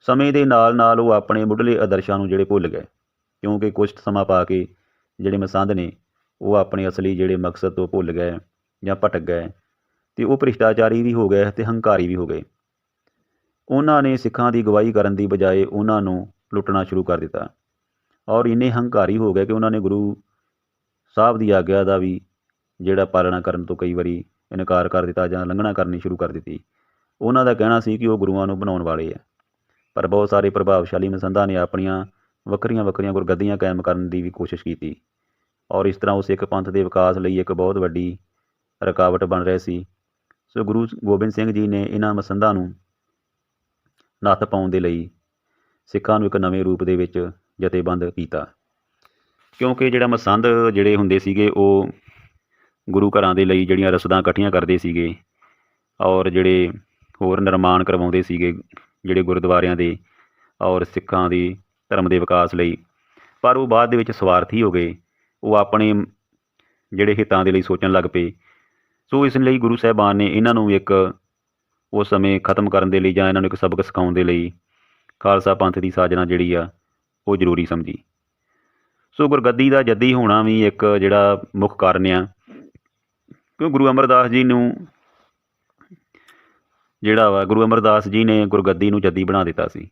ਸਮੇਂ ਦੇ ਨਾਲ ਨਾਲ ਉਹ ਆਪਣੇ ਮੁੱਢਲੇ ਆਦਰਸ਼ਾਂ ਨੂੰ ਜਿਹੜੇ ਭੁੱਲ ਗਏ, ਕਿਉਂਕਿ ਕੁਛ ਸਮਾਂ ਪਾ ਕੇ ਜਿਹੜੇ ਮਸੰਦ ਨੇ ਉਹ ਆਪਣੇ ਅਸਲੀ ਜਿਹੜੇ ਮਕਸਦ ਤੋਂ ਭੁੱਲ ਗਏ ਜਾਂ ਭਟਕ ਗਏ, ਅਤੇ ਉਹ ਭ੍ਰਿਸ਼ਟਾਚਾਰੀ ਵੀ ਹੋ ਗਏ ਅਤੇ ਹੰਕਾਰੀ ਵੀ ਹੋ ਗਏ। ਉਹਨਾਂ ਨੇ ਸਿੱਖਾਂ ਦੀ ਅਗਵਾਈ ਕਰਨ ਦੀ ਬਜਾਏ ਉਹਨਾਂ ਨੂੰ ਲੁੱਟਣਾ ਸ਼ੁਰੂ ਕਰ ਦਿੱਤਾ ਔਰ ਇੰਨੇ ਹੰਕਾਰੀ ਹੋ ਗਏ ਕਿ ਉਹਨਾਂ ਨੇ ਗੁਰੂ ਸਾਹਿਬ ਦੀ ਆਗਿਆ ਦਾ ਵੀ ਜਿਹੜਾ ਪਾਲਣਾ ਕਰਨ ਤੋਂ ਕਈ ਵਾਰੀ ਇਨਕਾਰ ਕਰ ਦਿੱਤਾ ਜਾਂ ਉਲੰਘਣਾ ਕਰਨੀ ਸ਼ੁਰੂ ਕਰ ਦਿੱਤੀ। ਉਹਨਾਂ ਦਾ ਕਹਿਣਾ ਸੀ ਕਿ ਉਹ ਗੁਰੂਆਂ ਨੂੰ ਬਣਾਉਣ ਵਾਲੇ ਆ, ਪਰ ਬਹੁਤ ਸਾਰੇ ਪ੍ਰਭਾਵਸ਼ਾਲੀ ਮਸੰਦਾਂ ਨੇ ਆਪਣੀਆਂ ਵੱਖਰੀਆਂ ਗੁਰਗੱਦੀਆਂ ਕਾਇਮ ਕਰਨ ਦੀ ਵੀ ਕੋਸ਼ਿਸ਼ ਕੀਤੀ ਔਰ ਇਸ ਤਰ੍ਹਾਂ ਉਹ ਸਿੱਖ ਪੰਥ ਦੇ ਵਿਕਾਸ ਲਈ ਇੱਕ ਬਹੁਤ ਵੱਡੀ ਰੁਕਾਵਟ ਬਣ ਰਹੇ ਸੀ। ਸੋ ਗੁਰੂ ਗੋਬਿੰਦ ਸਿੰਘ ਜੀ ਨੇ ਇਹਨਾਂ ਮਸੰਦਾਂ ਨੂੰ ਨੱਥ ਪਾਉਣ ਦੇ ਲਈ ਸਿੱਖਾਂ ਨੂੰ ਇੱਕ ਨਵੇਂ ਰੂਪ ਦੇ ਵਿੱਚ ਜਥੇਬੰਦ ਕੀਤਾ, ਕਿਉਂਕਿ ਜਿਹੜਾ ਮਸੰਦ ਜਿਹੜੇ ਹੁੰਦੇ ਸੀਗੇ ਉਹ ਗੁਰੂ ਘਰਾਂ ਦੇ ਲਈ ਜਿਹੜੀਆਂ ਰਸਦਾਂ ਇਕੱਠੀਆਂ ਕਰਦੇ ਸੀਗੇ ਔਰ ਜਿਹੜੇ ਹੋਰ ਨਿਰਮਾਣ ਕਰਵਾਉਂਦੇ ਸੀਗੇ ਜਿਹੜੇ ਗੁਰਦੁਆਰਿਆਂ ਦੇ ਔਰ ਸਿੱਖਾਂ ਦੀ ਧਰਮ ਦੇ ਵਿਕਾਸ ਲਈ, ਪਰ ਉਹ ਬਾਅਦ ਦੇ ਵਿੱਚ ਸਵਾਰਥੀ ਹੋ ਗਏ। ਉਹ ਆਪਣੇ ਜਿਹੜੇ ਹਿੱਤਾਂ ਦੇ ਲਈ ਸੋਚਣ ਲੱਗ ਪਏ। ਸੋ ਇਸ ਲਈ ਗੁਰੂ ਸਾਹਿਬਾਨ ਨੇ ਇਹਨਾਂ ਨੂੰ ਇੱਕ ਉਸ ਸਮੇਂ ਖਤਮ ਕਰਨ ਦੇ ਲਈ ਜਾਂ ਇਹਨਾਂ ਨੂੰ ਇੱਕ ਸਬਕ ਸਿਖਾਉਣ ਦੇ ਲਈ ਖਾਲਸਾ ਪੰਥ ਦੀ ਸਾਜਨਾ ਜਿਹੜੀ ਆ ਉਹ ਜ਼ਰੂਰੀ ਸਮਝੀ। ਸੋ ਗੁਰਗੱਦੀ ਦਾ ਜੱਦੀ ਹੋਣਾ ਵੀ ਇੱਕ ਜਿਹੜਾ ਮੁੱਖ ਕਾਰਨ ਆ, ਕਿਉਂ ਗੁਰੂ ਅਮਰਦਾਸ ਜੀ ਨੂੰ ਜਿਹੜਾ ਵਾ ਗੁਰੂ ਅਮਰਦਾਸ ਜੀ ਨੇ ਗੁਰਗੱਦੀ ਨੂੰ ਜੱਦੀ ਬਣਾ ਦਿੱਤਾ ਸੀ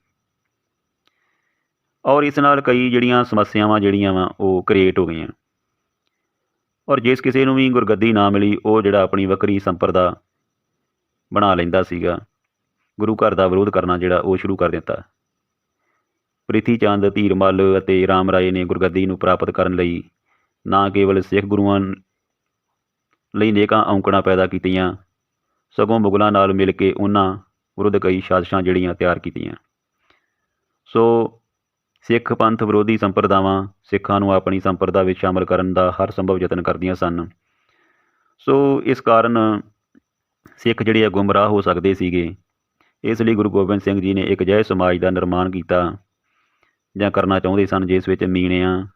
ਔਰ ਇਸ ਨਾਲ ਕਈ ਜਿਹੜੀਆਂ ਸਮੱਸਿਆਵਾਂ ਜਿਹੜੀਆਂ ਵਾ ਉਹ ਕ੍ਰੀਏਟ ਹੋ ਗਈਆਂ ਔਰ ਜਿਸ ਕਿਸੇ ਨੂੰ ਵੀ ਗੁਰਗੱਦੀ ਨਾ ਮਿਲੀ ਉਹ ਜਿਹੜਾ ਆਪਣੀ ਵੱਖਰੀ ਸੰਪਰਦਾ ਬਣਾ ਲੈਂਦਾ ਸੀਗਾ, ਗੁਰੂ ਘਰ ਦਾ ਵਿਰੋਧ ਕਰਨਾ ਜਿਹੜਾ ਉਹ ਸ਼ੁਰੂ ਕਰ ਦਿੱਤਾ। ਪ੍ਰਿਥੀ ਚੰਦ, ਧੀਰਮਲ ਅਤੇ ਰਾਮ ਰਾਏ ਨੇ ਗੁਰਗੱਦੀ ਨੂੰ ਪ੍ਰਾਪਤ ਕਰਨ ਲਈ ਨਾ ਕੇਵਲ ਸਿੱਖ ਗੁਰੂਆਂ ਲਈ ਨੇਕਾਂ ਔਂਕੜਾਂ ਪੈਦਾ ਕੀਤੀਆਂ, ਸਗੋਂ ਮੁਗਲਾਂ ਨਾਲ ਮਿਲ ਕੇ ਉਹਨਾਂ ਵਿਰੁੱਧ ਕਈ ਸਾਜ਼ਿਸ਼ਾਂ ਜਿਹੜੀਆਂ ਤਿਆਰ ਕੀਤੀਆਂ। ਸੋ ਸਿੱਖ ਪੰਥ ਵਿਰੋਧੀ ਸੰਪਰਦਾਵਾਂ ਸਿੱਖਾਂ ਨੂੰ ਆਪਣੀ ਸੰਪਰਦਾ ਵਿੱਚ ਸ਼ਾਮਲ ਕਰਨ ਦਾ ਹਰ ਸੰਭਵ ਯਤਨ ਕਰਦੀਆਂ ਸਨ। ਸੋ ਇਸ ਕਾਰਨ ਸਿੱਖ ਜਿਹੜੇ ਆ ਗੁੰਮਰਾਹ ਹੋ ਸਕਦੇ ਸੀਗੇ। ਇਸ ਲਈ ਗੁਰੂ ਗੋਬਿੰਦ ਸਿੰਘ ਜੀ ਨੇ ਇੱਕ ਅਜਿਹੇ ਸਮਾਜ ਦਾ ਨਿਰਮਾਣ ਕੀਤਾ ਜਾਂ ਕਰਨਾ ਚਾਹੁੰਦੇ ਸਨ ਜਿਸ ਵਿੱਚ ਮੀਣਿਆਂ,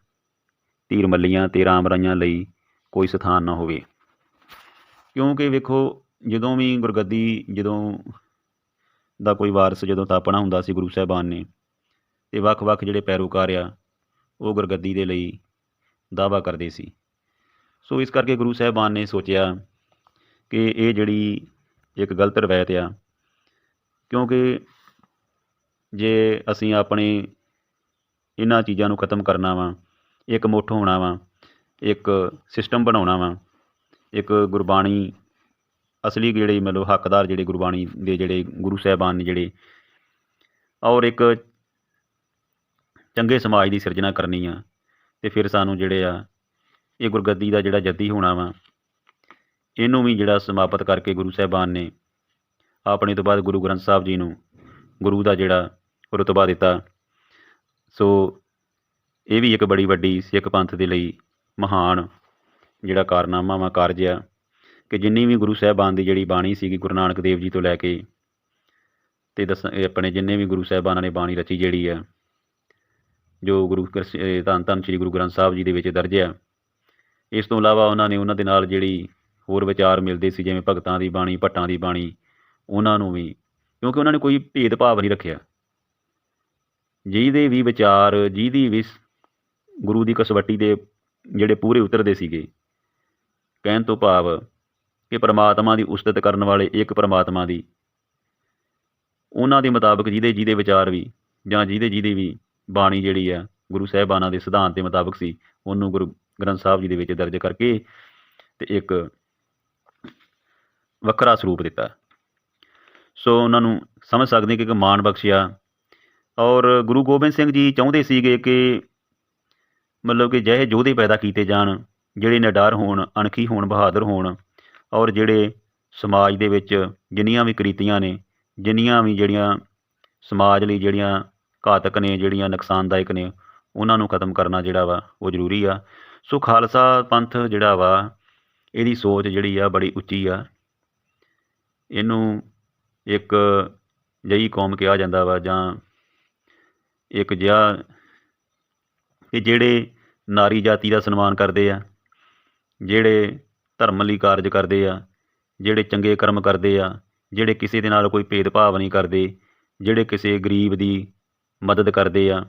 ਧੀਰਮੱਲੀਆਂ ਅਤੇ ਰਾਮ ਰਾਈਆਂ ਲਈ ਕੋਈ ਸਥਾਨ ਨਾ ਹੋਵੇ। ਕਿਉਂਕਿ ਵੇਖੋ, ਜਦੋਂ ਵੀ ਗੁਰਗੱਦੀ ਦਾ ਕੋਈ ਵਾਰਸ ਜਦੋਂ ਥਾਪਣਾ ਹੁੰਦਾ ਸੀ ਗੁਰੂ ਸਾਹਿਬਾਨ ਨੇ, ਅਤੇ ਵੱਖ-ਵੱਖ ਜਿਹੜੇ ਪੈਰੋਕਾਰ ਆ ਉਹ ਗੁਰਗੱਦੀ ਦੇ ਲਈ ਦਾਅਵਾ ਕਰਦੇ ਸੀ। ਸੋ ਇਸ ਕਰਕੇ ਗੁਰੂ ਸਾਹਿਬਾਨ ਨੇ ਸੋਚਿਆ ਕਿ ਇਹ ਜਿਹੜੀ ਇੱਕ ਗਲਤ ਰਵਾਇਤ ਆ, ਕਿਉਂਕਿ ਜੇ ਅਸੀਂ ਆਪਣੇ ਇਹਨਾਂ ਚੀਜ਼ਾਂ ਨੂੰ ਖਤਮ ਕਰਨਾ ਵਾ, ਇੱਕ ਮੁੱਠ ਹੋਣਾ ਵਾ, ਇੱਕ ਸਿਸਟਮ ਬਣਾਉਣਾ ਵਾ, ਇੱਕ ਗੁਰਬਾਣੀ ਅਸਲੀ ਜਿਹੜੇ ਮਤਲਬ ਹੱਕਦਾਰ ਜਿਹੜੇ ਗੁਰਬਾਣੀ ਦੇ ਜਿਹੜੇ ਗੁਰੂ ਸਾਹਿਬਾਨ ਨੇ ਜਿਹੜੇ, ਔਰ ਇੱਕ ਚੰਗੇ ਸਮਾਜ ਦੀ ਸਿਰਜਣਾ ਕਰਨੀ ਆ, ਅਤੇ ਫਿਰ ਸਾਨੂੰ ਜਿਹੜੇ ਆ ਇਹ ਗੁਰਗੱਦੀ ਦਾ ਜਿਹੜਾ ਜੱਦੀ ਹੋਣਾ ਵਾ ਇਹਨੂੰ ਵੀ ਜਿਹੜਾ ਸਮਾਪਤ ਕਰਕੇ ਗੁਰੂ ਸਾਹਿਬਾਨ ਨੇ ਆਪਣੇ ਤੋਂ ਬਾਅਦ ਗੁਰੂ ਗ੍ਰੰਥ ਸਾਹਿਬ ਜੀ ਨੂੰ ਗੁਰੂ ਦਾ ਜਿਹੜਾ ਰੁਤਬਾ ਦਿੱਤਾ। ਸੋ ਇਹ ਵੀ ਇੱਕ ਬੜੀ ਵੱਡੀ ਸਿੱਖ ਪੰਥ ਦੇ ਲਈ ਮਹਾਨ ਜਿਹੜਾ ਕਾਰਨਾਮਾ ਵਾ, ਕਾਰਜ ਆ, ਕਿ ਜਿੰਨੀ ਵੀ ਗੁਰੂ ਸਾਹਿਬਾਨ ਦੀ ਜਿਹੜੀ ਬਾਣੀ ਸੀਗੀ ਗੁਰੂ ਨਾਨਕ ਦੇਵ ਜੀ ਤੋਂ ਲੈ ਕੇ ਅਤੇ ਆਪਣੇ ਜਿੰਨੇ ਵੀ ਗੁਰੂ ਸਾਹਿਬਾਨਾਂ ਨੇ ਬਾਣੀ ਰਚੀ ਜਿਹੜੀ ਆ, ਜੋ ਧੰਨ ਧੰਨ ਸ਼੍ਰੀ ਗੁਰੂ ਗ੍ਰੰਥ ਸਾਹਿਬ ਜੀ ਦੇ ਵਿੱਚ ਦਰਜ ਆ। ਇਸ ਤੋਂ ਇਲਾਵਾ ਉਹਨਾਂ ਨੇ ਉਹਨਾਂ ਦੇ ਨਾਲ ਜਿਹੜੀ ਹੋਰ ਵਿਚਾਰ ਮਿਲਦੇ ਸੀ, ਜਿਵੇਂ ਭਗਤਾਂ ਦੀ ਬਾਣੀ, ਭੱਟਾਂ ਦੀ ਬਾਣੀ, ਉਹਨਾਂ ਨੂੰ ਵੀ, ਕਿਉਂਕਿ ਉਹਨਾਂ ਨੇ ਕੋਈ ਭੇਦਭਾਵ ਨਹੀਂ ਰੱਖਿਆ। ਜਿਹਦੇ ਵੀ ਵਿਚਾਰ, ਜਿਹਦੀ ਵੀ ਗੁਰੂ ਦੀ ਕਸਵੱਟੀ ਦੇ ਜਿਹੜੇ ਪੂਰੇ ਉਤਰਦੇ ਸੀਗੇ। ਕਹਿਣ ਤੋਂ ਭਾਵ ਕਿ ਪਰਮਾਤਮਾ ਦੀ ਉਸਤਤ ਕਰਨ ਵਾਲੇ ਇੱਕ ਪਰਮਾਤਮਾ ਦੀ, ਉਹਨਾਂ ਦੇ ਮੁਤਾਬਕ ਜਿਹਦੇ ਵਿਚਾਰ ਵੀ ਜਾਂ ਜਿਹਦੇ ਵੀ ਬਾਣੀ ਜਿਹੜੀ ਆ ਗੁਰੂ ਸਾਹਿਬਾਨਾਂ ਦੇ ਸਿਧਾਂਤ ਦੇ ਮੁਤਾਬਕ ਸੀ, ਉਹਨੂੰ ਗੁਰੂ ਗ੍ਰੰਥ ਸਾਹਿਬ ਜੀ ਦੇ ਵਿੱਚ ਦਰਜ ਕਰਕੇ ਤੇ ਇੱਕ ਵੱਖਰਾ ਸਰੂਪ ਦਿੱਤਾ। ਸੋ ਉਹਨਾਂ ਨੂੰ ਸਮਝ ਸਕਦੇ ਕਿ ਇੱਕ ਮਾਣ ਬਖਸ਼ਿਆ। ਔਰ ਗੁਰੂ ਗੋਬਿੰਦ ਸਿੰਘ ਜੀ ਚਾਹੁੰਦੇ ਸੀਗੇ ਕਿ ਮਤਲਬ ਕਿ ਜਿਹੇ ਯੋਧੇ ਪੈਦਾ ਕੀਤੇ ਜਾਣ, ਜਿਹੜੇ ਨਿਡਰ ਹੋਣ, ਅਣਖੀ ਹੋਣ, ਬਹਾਦਰ ਹੋਣ, ਔਰ ਜਿਹੜੇ ਸਮਾਜ ਦੇ ਵਿੱਚ ਜਿੰਨੀਆਂ ਵੀ ਕੁਰੀਤੀਆਂ ਨੇ, ਜਿੰਨੀਆਂ ਵੀ ਜਿਹੜੀਆਂ ਸਮਾਜ ਲਈ ਜਿਹੜੀਆਂ ਘਾਤਕ ਨੇ, ਜਿਹੜੀਆਂ ਨੁਕਸਾਨਦਾਇਕ ਨੇ, ਉਹਨਾਂ ਨੂੰ ਖਤਮ ਕਰਨਾ ਜਿਹੜਾ ਵਾ ਉਹ ਜ਼ਰੂਰੀ ਆ। ਸੋ ਖਾਲਸਾ ਪੰਥ ਜਿਹੜਾ ਵਾ, ਇਹਦੀ ਸੋਚ ਜਿਹੜੀ ਆ ਬੜੀ ਉੱਚੀ ਆ। ਇਹਨੂੰ ਇੱਕ ਜਈ ਕੌਮ ਕਿਹਾ ਜਾਂਦਾ ਵਾ, ਜਾਂ ਇੱਕ ਜਿਹਾ ਕਿ ਜਿਹੜੇ ਨਾਰੀ ਜਾਤੀ ਦਾ ਸਨਮਾਨ ਕਰਦੇ ਆ, ਜਿਹੜੇ ਧਰਮ ਲਈ ਕਾਰਜ ਕਰਦੇ ਆ, ਜਿਹੜੇ ਚੰਗੇ ਕਰਮ ਕਰਦੇ ਆ, ਜਿਹੜੇ ਕਿਸੇ ਦੇ ਨਾਲ ਕੋਈ ਭੇਦਭਾਵ ਨਹੀਂ ਕਰਦੇ, ਜਿਹੜੇ ਕਿਸੇ ਗਰੀਬ ਦੀ ਮਦਦ ਕਰਦੇ ਆ,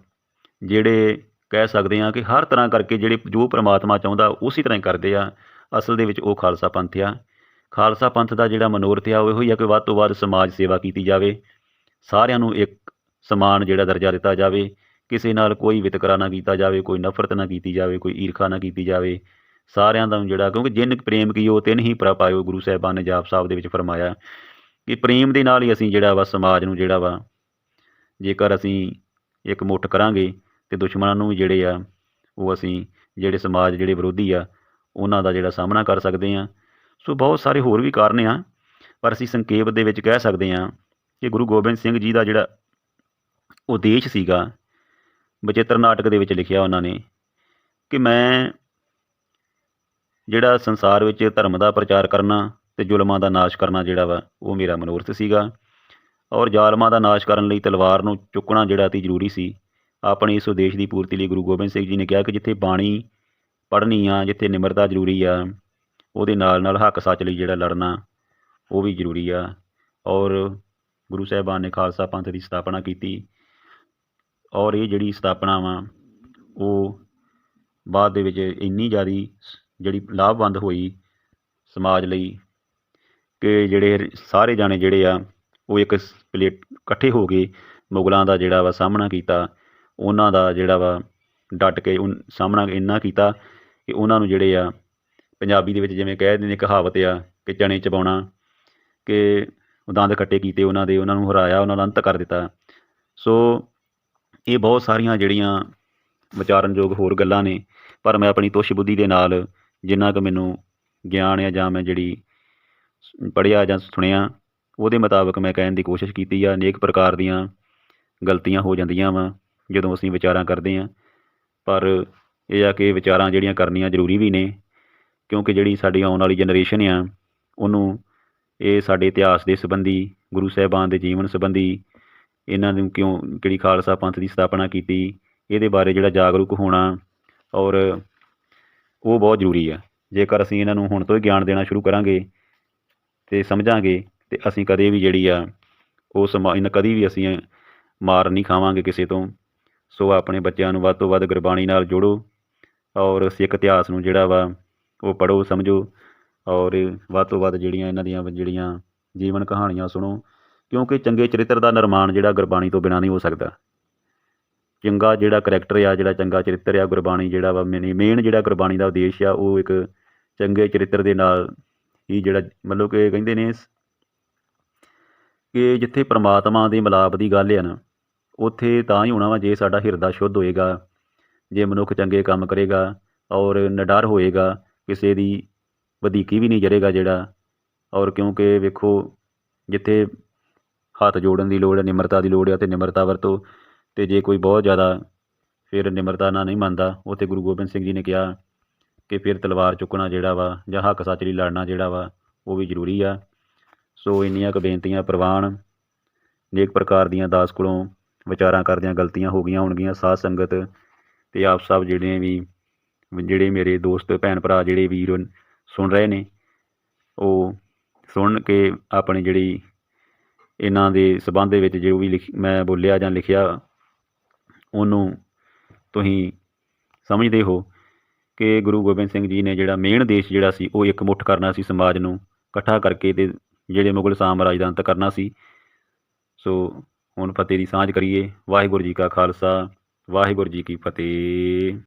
ਜਿਹੜੇ ਕਹਿ ਸਕਦੇ ਹਾਂ ਕਿ ਹਰ ਤਰ੍ਹਾਂ ਕਰਕੇ ਜਿਹੜੇ ਜੋ ਪ੍ਰਮਾਤਮਾ ਚਾਹੁੰਦਾ ਉਸੇ ਤਰ੍ਹਾਂ ਹੀ ਕਰਦੇ ਆ। ਅਸਲ ਦੇ ਵਿੱਚ ਉਹ ਖਾਲਸਾ ਪੰਥ ਆ। ਖਾਲਸਾ ਪੰਥ ਦਾ ਜਿਹੜਾ ਮਨੋਰਥ ਆ ਉਹ ਇਹੋ ਹੀ ਆ ਕਿ ਵੱਧ ਤੋਂ ਵੱਧ ਸਮਾਜ ਸੇਵਾ ਕੀਤੀ ਜਾਵੇ, ਸਾਰਿਆਂ ਨੂੰ ਇੱਕ ਸਮਾਨ ਜਿਹੜਾ ਦਰਜਾ ਦਿੱਤਾ ਜਾਵੇ, ਕਿਸੇ ਨਾਲ ਕੋਈ ਵਿਤਕਰਾ ਨਾ ਕੀਤਾ ਜਾਵੇ, ਕੋਈ ਨਫ਼ਰਤ ਨਾ ਕੀਤੀ ਜਾਵੇ, ਕੋਈ ਈਰਖਾ ਨਾ ਕੀਤੀ ਜਾਵੇ। ਸਾਰਿਆਂ ਦਾ ਜਿਹੜਾ, ਕਿਉਂਕਿ ਜਿਨ ਪ੍ਰੇਮ ਕੀਓ ਤਿਨ ਹੀ ਪ੍ਰਭ ਪਾਇਓ, ਗੁਰੂ ਸਾਹਿਬਾਨ ਨੇ ਜਾਪ ਸਾਹਿਬ ਦੇ ਵਿੱਚ ਫਰਮਾਇਆ ਕਿ ਪ੍ਰੇਮ ਦੇ ਨਾਲ ਹੀ ਅਸੀਂ ਜਿਹੜਾ ਵਾ ਸਮਾਜ ਨੂੰ ਜਿਹੜਾ ਵਾ, ਜੇਕਰ ਅਸੀਂ ਇੱਕ ਮੁੱਠ ਕਰਾਂਗੇ ਅਤੇ ਦੁਸ਼ਮਣਾਂ ਨੂੰ ਵੀ ਜਿਹੜੇ ਆ ਉਹ ਅਸੀਂ, ਜਿਹੜੇ ਸਮਾਜ ਜਿਹੜੇ ਵਿਰੋਧੀ ਆ, ਉਹਨਾਂ ਦਾ ਜਿਹੜਾ ਸਾਹਮਣਾ ਕਰ ਸਕਦੇ ਹਾਂ। ਸੋ ਬਹੁਤ ਸਾਰੇ ਹੋਰ ਵੀ ਕਾਰਨ ਆ, ਪਰ ਅਸੀਂ ਸੰਖੇਪ ਦੇ ਵਿੱਚ ਕਹਿ ਸਕਦੇ ਹਾਂ ਕਿ ਗੁਰੂ ਗੋਬਿੰਦ ਸਿੰਘ ਜੀ ਦਾ ਜਿਹੜਾ ਉਦੇਸ਼ ਸੀਗਾ, ਬਚਿੱਤਰ ਨਾਟਕ ਦੇ ਵਿੱਚ ਲਿਖਿਆ ਉਹਨਾਂ ਨੇ ਕਿ ਮੈਂ ਜਿਹੜਾ ਸੰਸਾਰ ਵਿੱਚ ਧਰਮ ਦਾ ਪ੍ਰਚਾਰ ਕਰਨਾ ਅਤੇ ਜ਼ੁਲਮਾਂ ਦਾ ਨਾਸ਼ ਕਰਨਾ ਜਿਹੜਾ ਵਾ ਉਹ ਮੇਰਾ ਮਨੋਰਥ ਸੀਗਾ। ਔਰ ਜ਼ਾਲਮਾਂ ਦਾ ਨਾਸ਼ ਕਰਨ ਲਈ ਤਲਵਾਰ ਨੂੰ ਚੁੱਕਣਾ ਜਿਹੜਾ ਅਤੀ ਜ਼ਰੂਰੀ ਸੀ। ਆਪਣੇ ਇਸ ਉਦੇਸ਼ ਦੀ ਪੂਰਤੀ ਲਈ ਗੁਰੂ ਗੋਬਿੰਦ ਸਿੰਘ ਜੀ ਨੇ ਕਿਹਾ ਕਿ ਜਿੱਥੇ ਬਾਣੀ ਪੜ੍ਹਨੀ ਆ, ਜਿੱਥੇ ਨਿਮਰਤਾ ਜ਼ਰੂਰੀ ਆ, ਉਹਦੇ ਨਾਲ ਨਾਲ ਹੱਕ ਸੱਚ ਲਈ ਜਿਹੜਾ ਲੜਨਾ ਉਹ ਵੀ ਜ਼ਰੂਰੀ ਆ। ਔਰ ਗੁਰੂ ਸਾਹਿਬਾਨ ਨੇ ਖਾਲਸਾ ਪੰਥ ਦੀ ਸਥਾਪਨਾ ਕੀਤੀ, ਔਰ ਇਹ ਜਿਹੜੀ ਸਥਾਪਨਾ ਵਾ ਉਹ ਬਾਅਦ ਦੇ ਵਿੱਚ ਇੰਨੀ ਜ਼ਿਆਦਾ ਜਿਹੜੀ ਲਾਭਵੰਦ ਹੋਈ ਸਮਾਜ ਲਈ ਕਿ ਜਿਹੜੇ ਸਾਰੇ ਜਾਣੇ ਜਿਹੜੇ ਆ ਉਹ ਇੱਕ ਪਲੇਟ ਇਕੱਠੇ ਹੋ ਕੇ ਮੁਗਲਾਂ ਦਾ ਜਿਹੜਾ ਵਾ ਸਾਹਮਣਾ ਕੀਤਾ। ਉਹਨਾਂ ਦਾ ਜਿਹੜਾ ਵਾ ਡਟ ਕੇ ਸਾਹਮਣਾ ਇੰਨਾ ਕੀਤਾ ਕਿ ਉਹਨਾਂ ਨੂੰ ਜਿਹੜੇ ਆ, ਪੰਜਾਬੀ ਦੇ ਵਿੱਚ ਜਿਵੇਂ ਕਹਿ ਦਿੰਦੇ ਕਹਾਵਤ ਆ ਕਿ ਚਣੇ ਚਬਾਉਣਾ, ਕਿ ਦੰਦ ਖੱਟੇ ਕੀਤੇ ਉਹਨਾਂ ਦੇ, ਉਹਨਾਂ ਨੂੰ ਹਰਾਇਆ, ਉਹਨਾਂ ਦਾ ਅੰਤ ਕਰ ਦਿੱਤਾ। ਸੋ ਇਹ ਬਹੁਤ ਸਾਰੀਆਂ ਜਿਹੜੀਆਂ ਵਿਚਾਰਨਯੋਗ ਹੋਰ ਗੱਲਾਂ ਨੇ, ਪਰ ਮੈਂ ਆਪਣੀ ਤੁੱਛ ਬੁੱਧੀ ਦੇ ਨਾਲ ਜਿੰਨਾ ਕੁ ਮੈਨੂੰ ਗਿਆਨ ਆ, ਜਾਂ ਮੈਂ ਜਿਹੜੀ ਪੜ੍ਹਿਆ ਜਾਂ ਸੁਣਿਆ, ਉਹਦੇ ਮੁਤਾਬਕ ਮੈਂ ਕਹਿਣ ਦੀ ਕੋਸ਼ਿਸ਼ ਕੀਤੀ ਆ। ਅਨੇਕ ਪ੍ਰਕਾਰ ਦੀਆਂ ਗਲਤੀਆਂ ਹੋ ਜਾਂਦੀਆਂ ਵਾ ਜਦੋਂ ਅਸੀਂ ਵਿਚਾਰਾਂ ਕਰਦੇ ਹਾਂ, ਪਰ ਇਹ ਆ ਕਿ ਵਿਚਾਰਾਂ ਜਿਹੜੀਆਂ ਕਰਨੀਆਂ ਜ਼ਰੂਰੀ ਵੀ ਨੇ, ਕਿਉਂਕਿ ਜਿਹੜੀ ਸਾਡੀ ਆਉਣ ਵਾਲੀ ਜਨਰੇਸ਼ਨ ਆ ਉਹਨੂੰ ਇਹ ਸਾਡੇ ਇਤਿਹਾਸ ਦੇ ਸੰਬੰਧੀ, ਗੁਰੂ ਸਾਹਿਬਾਨ ਦੇ ਜੀਵਨ ਸੰਬੰਧੀ, ਇਹਨਾਂ ਨੂੰ ਕਿਹੜੀ ਖਾਲਸਾ ਪੰਥ ਦੀ ਸਥਾਪਨਾ ਕੀਤੀ, ਇਹਦੇ ਬਾਰੇ ਜਿਹੜਾ ਜਾਗਰੂਕ ਹੋਣਾ ਔਰ ਉਹ ਬਹੁਤ ਜ਼ਰੂਰੀ ਆ। ਜੇਕਰ ਅਸੀਂ ਇਹਨਾਂ ਨੂੰ ਹੁਣ ਤੋਂ ਹੀ ਗਿਆਨ ਦੇਣਾ ਸ਼ੁਰੂ ਕਰਾਂਗੇ ਅਤੇ ਸਮਝਾਂਗੇ, ਅਤੇ ਅਸੀਂ ਕਦੇ ਵੀ ਜਿਹੜੀ ਆ ਉਹ ਕਦੀ ਵੀ ਅਸੀਂ ਮਾਰ ਨਹੀਂ ਖਾਵਾਂਗੇ ਕਿਸੇ ਤੋਂ। ਸੋ ਆਪਣੇ ਬੱਚਿਆਂ ਨੂੰ ਵੱਧ ਤੋਂ ਵੱਧ ਗੁਰਬਾਣੀ ਨਾਲ ਜੋੜੋ, ਔਰ ਸਿੱਖ ਇਤਿਹਾਸ ਨੂੰ ਜਿਹੜਾ ਵਾ ਉਹ ਪੜ੍ਹੋ, ਸਮਝੋ, ਔਰ ਵੱਧ ਤੋਂ ਵੱਧ ਜਿਹੜੀਆਂ ਇਹਨਾਂ ਦੀਆਂ ਜਿਹੜੀਆਂ ਜੀਵਨ ਕਹਾਣੀਆਂ ਸੁਣੋ, ਕਿਉਂਕਿ ਚੰਗੇ ਚਰਿੱਤਰ ਦਾ ਨਿਰਮਾਣ ਜਿਹੜਾ ਗੁਰਬਾਣੀ ਤੋਂ ਬਿਨਾਂ ਨਹੀਂ ਹੋ ਸਕਦਾ। ਚੰਗਾ ਜਿਹੜਾ ਕਰੈਕਟਰ ਆ, ਜਿਹੜਾ ਚੰਗਾ ਚਰਿੱਤਰ ਆ, ਗੁਰਬਾਣੀ ਜਿਹੜਾ ਵਾ ਮੇਨ ਜਿਹੜਾ ਗੁਰਬਾਣੀ ਦਾ ਉਦੇਸ਼ ਆ ਉਹ ਇੱਕ ਚੰਗੇ ਚਰਿੱਤਰ ਦੇ ਨਾਲ ਹੀ, ਜਿਹੜਾ ਮਤਲਬ ਕਿ ਕਹਿੰਦੇ ਨੇ ਕਿ ਜਿੱਥੇ ਪਰਮਾਤਮਾ ਦੇ ਮਿਲਾਪ ਦੀ ਗੱਲ ਆ ਨਾ, ਉੱਥੇ ਤਾਂ ਹੀ ਹੋਣਾ ਵਾ ਜੇ ਸਾਡਾ ਹਿਰਦਾ ਸ਼ੁੱਧ ਹੋਏਗਾ, ਜੇ ਮਨੁੱਖ ਚੰਗੇ ਕੰਮ ਕਰੇਗਾ ਔਰ ਨਿਡਰ ਹੋਏਗਾ, ਕਿਸੇ ਦੀ ਵਧੀਕੀ ਵੀ ਨਹੀਂ ਜਰੇਗਾ ਜਿਹੜਾ। ਔਰ ਕਿਉਂਕਿ ਵੇਖੋ, ਜਿੱਥੇ ਹੱਥ ਜੋੜਨ ਦੀ ਲੋੜ ਹੈ, ਨਿਮਰਤਾ ਦੀ ਲੋੜ ਆ, ਅਤੇ ਨਿਮਰਤਾ ਵਰਤੋ। ਅਤੇ ਜੇ ਕੋਈ ਬਹੁਤ ਜ਼ਿਆਦਾ ਫਿਰ ਨਿਮਰਤਾ ਨਾਲ ਨਹੀਂ ਮੰਨਦਾ, ਉੱਥੇ ਗੁਰੂ ਗੋਬਿੰਦ ਸਿੰਘ ਜੀ ਨੇ ਕਿਹਾ ਕਿ ਫਿਰ ਤਲਵਾਰ ਚੁੱਕਣਾ ਜਿਹੜਾ ਵਾ, ਜਾਂ ਹੱਕ ਸੱਚ ਲਈ ਲੜਨਾ ਜਿਹੜਾ ਵਾ ਉਹ ਵੀ ਜ਼ਰੂਰੀ ਆ। ਸੋ ਇੰਨੀਆਂ ਕੁ ਬੇਨਤੀਆਂ ਪ੍ਰਵਾਨ। ਅਨੇਕ ਪ੍ਰਕਾਰ ਦੀਆਂ ਦਾਸ ਕੋਲੋਂ ਵਿਚਾਰਾਂ ਕਰਦਿਆਂ ਗਲਤੀਆਂ ਹੋ ਗਈਆਂ ਹੋਣਗੀਆਂ। ਸਾਧ ਸੰਗਤ ਅਤੇ ਆਪ ਸਭ ਜਿਹੜੇ ਮੇਰੇ ਦੋਸਤ ਭੈਣ ਭਰਾ ਜਿਹੜੇ ਵੀਰ ਸੁਣ ਰਹੇ ਨੇ, ਉਹ ਸੁਣ ਕੇ ਆਪਣੀ ਜਿਹੜੀ ਇਹਨਾਂ ਦੇ ਸੰਬੰਧ ਦੇ ਵਿੱਚ ਜੋ ਵੀ ਮੈਂ ਬੋਲਿਆ ਜਾਂ ਲਿਖਿਆ ਉਹਨੂੰ ਤੁਸੀਂ ਸਮਝਦੇ ਹੋ ਕਿ ਗੁਰੂ ਗੋਬਿੰਦ ਸਿੰਘ ਜੀ ਨੇ ਜਿਹੜਾ ਮੇਨ ਦੇਸ਼ ਜਿਹੜਾ ਸੀ ਉਹ ਇੱਕ ਮੁੱਠ ਕਰਨਾ ਸੀ, ਸਮਾਜ ਨੂੰ ਇਕੱਠਾ ਕਰਕੇ ਅਤੇ ਜਿਹੜੇ ਮੁਗਲ ਸਾਮਰਾਜ ਦਾ ਅੰਤ ਕਰਨਾ ਸੀ। ਸੋ ਹੁਣ ਫਤਿਹ ਦੀ ਸਾਂਝ ਕਰੀਏ। ਵਾਹਿਗੁਰੂ ਜੀ ਕਾ ਖਾਲਸਾ, ਵਾਹਿਗੁਰੂ ਜੀ ਕੀ ਫਤਿਹ।